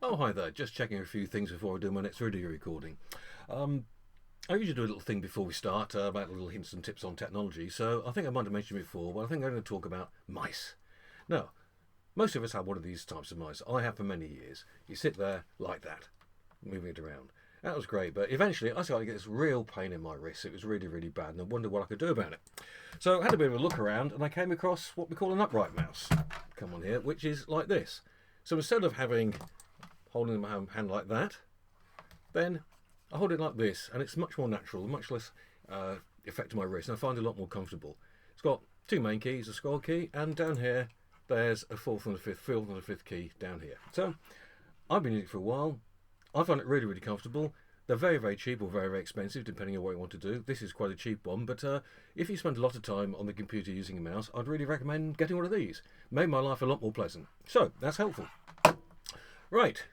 Oh, hi there. Just checking a few things before I do my next video recording. Um, I usually do a little thing before we start about little hints and tips on technology. So I think I might have mentioned before, but I think I'm going to talk about mice. Now, most of us have one of these types of mice. I have for many years. You sit there like that, moving it around. That was great, but eventually I started to get this real pain in my wrist. It was really, really bad, and I wondered what I could do about it. So I had a bit of a look around, and I came across what we call an upright mouse. Come on here, which is like this. So instead of holding my hand like that, then I hold it like this, and it's much more natural, much less effect to my wrist, and I find it a lot more comfortable. It's got two main keys, a scroll key, and down here there's a fourth and a fifth key down here. So I've been using it for a while. I find it really, really comfortable. They're very, very cheap or very, very expensive, depending on what you want to do. This is quite a cheap one, but if you spend a lot of time on the computer using a mouse, I'd really recommend getting one of these. Made my life a lot more pleasant. So that's helpful. Right.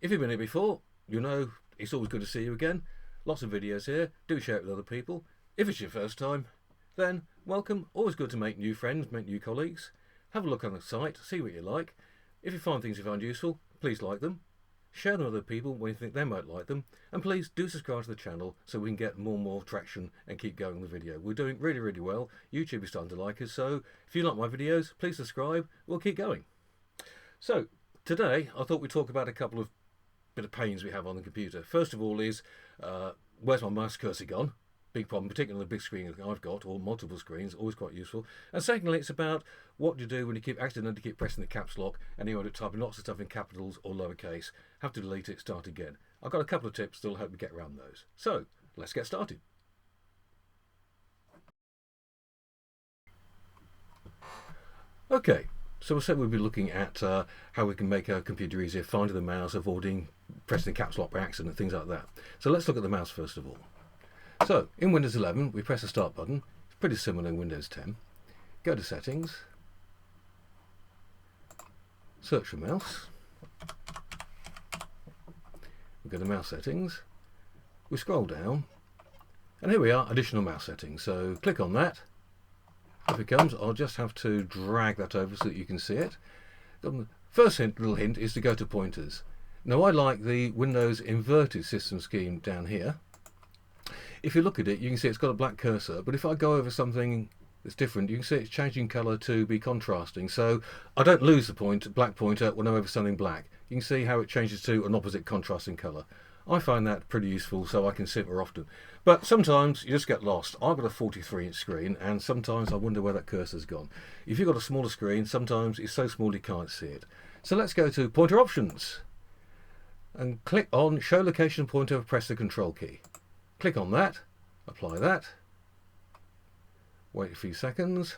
If you've been here before, you know it's always good to see you again. Lots of videos here. Do share it with other people. If it's your first time, then welcome. Always good to make new friends, make new colleagues. Have a look on the site, see what you like. If you find things you find useful, please like them. Share them with other people when you think they might like them. And please do subscribe to the channel so we can get more and more traction and keep going with the video. We're doing really, really well. YouTube is starting to like us, so if you like my videos, please subscribe. We'll keep going. So today I thought we'd talk about a couple of bit of pains we have on the computer. First of all is, where's my mouse cursor gone? Big problem, particularly on the big screen I've got, or multiple screens, always quite useful. And secondly, it's about what you do when you accidentally keep pressing the caps lock and you end up typing lots of stuff in capitals or lowercase. Have to delete it, start again. I've got a couple of tips that'll help you get around those. So, let's get started. Okay, so we said we'll be looking at how we can make our computer easier, finding the mouse, avoiding pressing the caps lock by accident, things like that. So let's look at the mouse first of all. So in Windows 11, we press the Start button. It's pretty similar in Windows 10. Go to Settings, search for Mouse. We go to Mouse Settings. We scroll down, and here we are, Additional Mouse Settings. So click on that. If it comes, I'll just have to drag that over so that you can see it. The first little hint is to go to pointers. Now I like the Windows inverted system scheme down here. If you look at it, you can see it's got a black cursor, but if I go over something that's different, you can see it's changing colour to be contrasting. So I don't lose the black pointer when I'm over something black. You can see how it changes to an opposite contrasting colour. I find that pretty useful, so I can see it more often. But sometimes you just get lost. I've got a 43-inch screen, and sometimes I wonder where that cursor's gone. If you've got a smaller screen, sometimes it's so small you can't see it. So let's go to Pointer Options and click on Show Location Pointer, press the Control key. Click on that, apply that, wait a few seconds.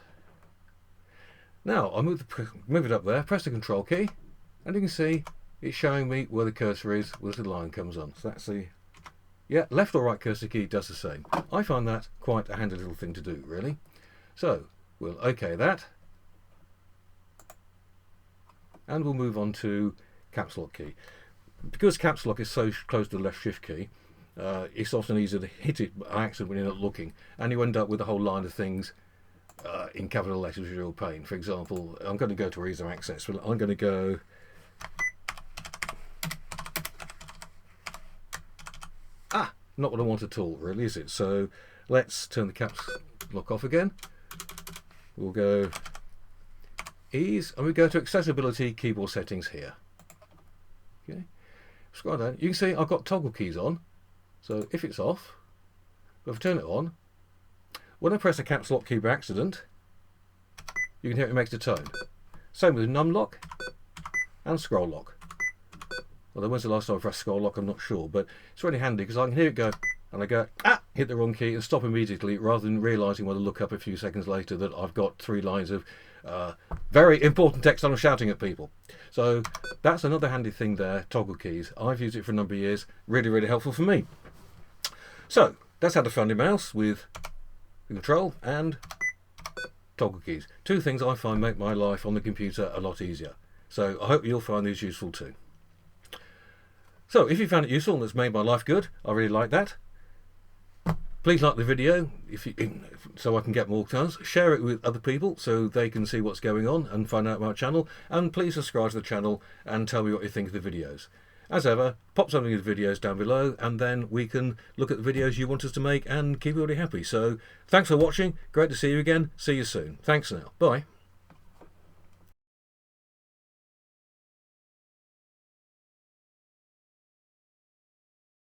Now I'll move it up there, press the Control key, and you can see it's showing me where the cursor is, where the line comes on. So that's left or right cursor key does the same. I find that quite a handy little thing to do, really. So we'll OK that, and we'll move on to Caps Lock key. Because Caps Lock is so close to the left Shift key, it's often easier to hit it by accident when you're not looking, and you end up with a whole line of things in capital letters, which is a real pain. For example, I'm going to go to Ease Access, but I'm going to go not what I want at all, really, is it? So let's turn the caps lock off again. We'll go Ease, and we go to Accessibility Keyboard Settings here. Okay, scroll down. You can see I've got toggle keys on. So if it's off, if I turn it on, when I press the caps lock key by accident, you can hear it makes a tone. Same with num lock and scroll lock. Although when's the last time I pressed scroll lock, I'm not sure, but it's really handy because I can hear it go, and I go, hit the wrong key and stop immediately, rather than realising when I look up a few seconds later that I've got 3 lines of very important text and I'm shouting at people. So that's another handy thing there, toggle keys. I've used it for a number of years, really, really helpful for me. So that's how to find your mouse with the control and toggle keys. 2 things I find make my life on the computer a lot easier. So I hope you'll find these useful too. So if you found it useful and it's made my life good, I really like that. Please like the video so I can get more chance. Share it with other people so they can see what's going on and find out about my channel. And please subscribe to the channel and tell me what you think of the videos. As ever, pop something in the videos down below, and then we can look at the videos you want us to make and keep everybody happy. So thanks for watching. Great to see you again. See you soon. Thanks now. Bye.